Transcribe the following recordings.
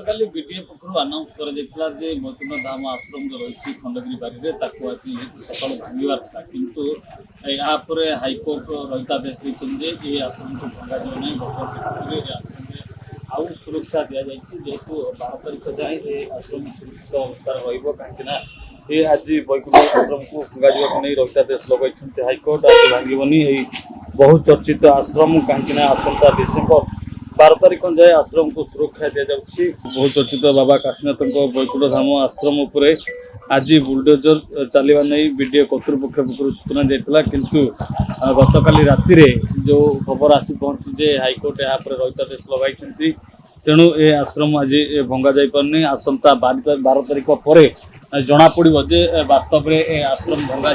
ଗତକାଲି ବିଡିଏ ପକ୍ଷରୁ ଆନାଉନ୍ସ କରାଯାଇଥିଲା ଯେ ବୈକୁଣ୍ଠ ଧାମ ଆଶ୍ରମ ଯେଉଁ ରହିଛି ଖଣ୍ଡଗିରି ବାରିରେ ତାକୁ ଆଜି ସକାଳୁ ଭାଙ୍ଗିବାର ଥିଲା, କିନ୍ତୁ ଏହା ପରେ ହାଇକୋର୍ଟ ରହିତାଦେଶ ଦେଇଛନ୍ତି ଯେ ଏ ଆଶ୍ରମକୁ ଭଙ୍ଗାଯିବ ନାହିଁ। ବର୍ତ୍ତମାନ ଏ ଆଶ୍ରମରେ ଆଉ ସୁରକ୍ଷା ଦିଆଯାଇଛି, ଯେହେତୁ 12 ତାରିଖ ଯାଏଁ ଏ ଆଶ୍ରମ ସୁରକ୍ଷିତ ଅବସ୍ଥାରେ ରହିବ। କାହିଁକିନା ଏ ଆଜି ବୈକୁଣ୍ଠ ଆଶ୍ରମକୁ ଭଙ୍ଗାଯିବାକୁ ନେଇ ରହିତାଦେଶ ଲଗାଇଛନ୍ତି ହାଇକୋର୍ଟ। ଆଜି ଭାଙ୍ଗିବନି ଏହି ବହୁ ଚର୍ଚ୍ଚିତ ଆଶ୍ରମ, କାହିଁକିନା ଆସନ୍ତା ଡିସେମ୍ବର 12 ତାରିଖ ଯାଏ ଆଶ୍ରମ को सुरक्षा दि जाऊँगी। बहुत चर्चित बाबा काशीनाथ वैकुंठ धाम आश्रम उपर आज बुलडोजर चलवा नहीं विडीओ कर्तृपक्ष पक्ष सूचना देता, किंतु गतकाली राति जो खबर आसी पहुंची हाइकोर्ट यहाँ रहितादेश लगाई, तेणु ए आश्रम आज भंगा जा पारनी। आसंता 12 तारिख पर जना पड़ो जे वास्तव में ए आश्रम भंगा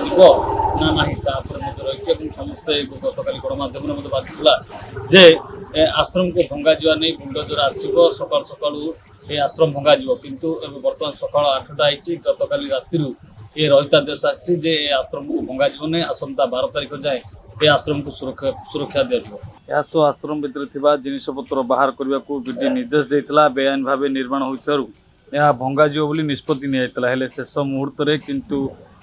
ना ना रही। समस्ते गतकाली गणमाध्यम बाजुला जे आश्रम को भंगा जा नहीं बुलडोजर आसो सका सका ये आश्रम भंगा किंतु बर्तमान सका 8टा गतकाली राति ये रहितादेश आसी आश्रम को भंगा नहीं। आसंता 12 तारिख जाए ये आश्रम को सुरक्षा दिया सो आश्रम भितर जिनपतर बाहर करने को विडि निर्देश देता। बेआईन भाव निर्माण होता भंगा बोली निष्पत्ति निया शेष मुहूर्त किंतु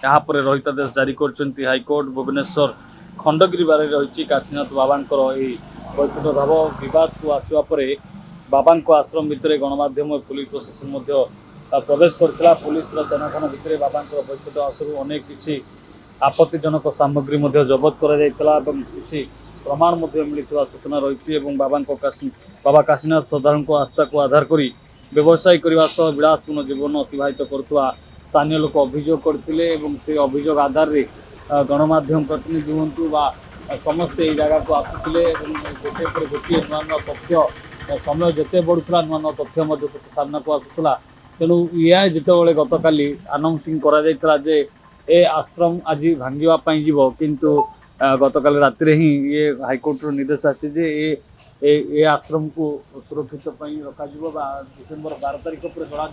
यहाँ पर रहितादेश जारी कर हाइकोर्ट। भुवनेश्वर खंडगिरी बारे रही काशीनाथ बाबा वैकुंठ धाम बद को आसवा बाबा आश्रम भितर गणमाध्यम पुलिस प्रशासन प्रवेश करता। पुलिस जनगण भितर बाबा वैकुंठ आश्रम अनेक किसी आपत्तिजनक सामग्री जबत किसी प्रमाण मिलता सूचना रही। बाबा काशीनाथ श्रद्धा को आस्था को आधार कर व्यवसाय करने विलासपूर्ण जीवन अतिवाहित करुवा स्थानीय लोक अभियोग करते। से अभियोग आधार में गणमाध्यम प्रतिनिधि हूँ समस्ते ये जगह को आसुले गोटे पर गोटे नुआ नुआ तथ्य समय जिते बढ़ुला नुआ नुआ तथ्य सामना को आसूला। तेणु या जिते गतकाली अनाउंसिंग कराए ए आश्रम आज भांगापी जीव, किंतु गतकाली राति ही ये हाइकोर्ट निर्देश आसी ए आश्रम को सुरक्षित रखा डिसेम्बर 12 तारिख पर जना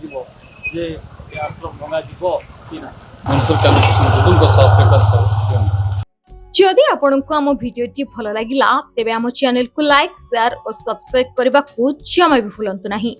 जे ए आश्रम भंगा कि ना। जदि आपंक आम भिडी भल लगा तेब आम चैनल को लाइक शेयर और सब्सक्राइब करने को जमा भी भूलु नहीं।